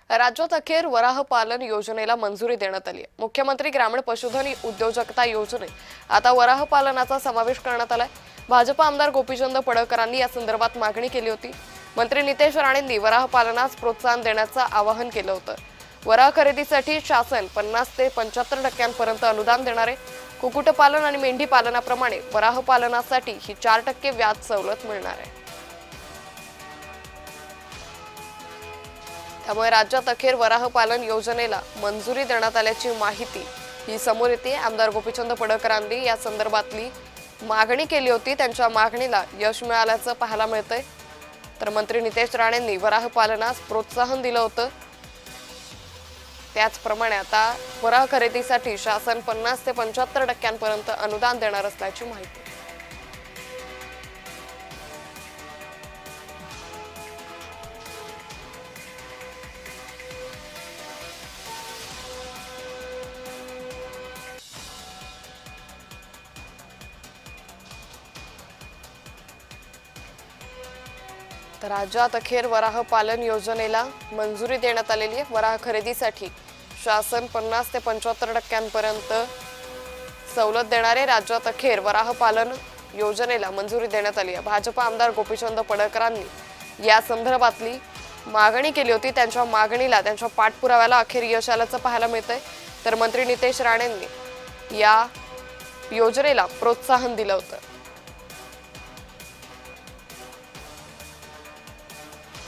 राज्यात अखेर वराह पालन योजनेला मंजुरी देण्यात आली आहे। मुख्यमंत्री ग्रामीण पशुधन उद्योजकता योजनेत आता वराह पालनाचा समावेश करण्यात आलाय। भाजप आमदार गोपीचंद पडळकरांनी या संदर्भात मागणी केली होती। मंत्री नितेश राणेंनी वराह पालनास प्रोत्साहन देण्याचं आवाहन केलं होतं। वराह खरेदीसाठी शासन 50 ते 75% पर्यंत अनुदान देणार आहे। कुक्कुटपालन आणि मेंढी पालनाप्रमाणे वराह पालनासाठी ही 4% व्याज सवलत मिळणार आहे। त्यामुळे राज्यात अखेर वराह पालन योजनेला मंजुरी देण्यात आल्याची माहिती ही समोर येते। आमदार गोपीचंद पडळकरांनी या संदर्भातली मागणी केली होती। त्यांच्या मागणीला यश मिळाल्याचं पाहायला मिळतंय। तर मंत्री नितेश राणेंनी वराह पालनास प्रोत्साहन दिलं होतं। त्याचप्रमाणे आता वराह खरेदीसाठी शासन 50 ते 75% पर्यंत अनुदान देणार असल्याची माहिती। तर राज्यात अखेर वराह पालन योजनेला मंजुरी देण्यात आलेली आहे। वराह खरेदीसाठी शासन 50 ते 75% पर्यंत सवलत देणारे राज्यात अखेर वराह पालन योजनेला मंजुरी देण्यात आली आहे। भाजप आमदार गोपीचंद पडळकरांनी या संदर्भातली मागणी केली होती। त्यांच्या मागणीला त्यांच्या पाठपुराव्याला अखेर यश आल्याचं पाहायला मिळतंय। तर मंत्री नितेश राणेंनी या योजनेला प्रोत्साहन दिलं होतं।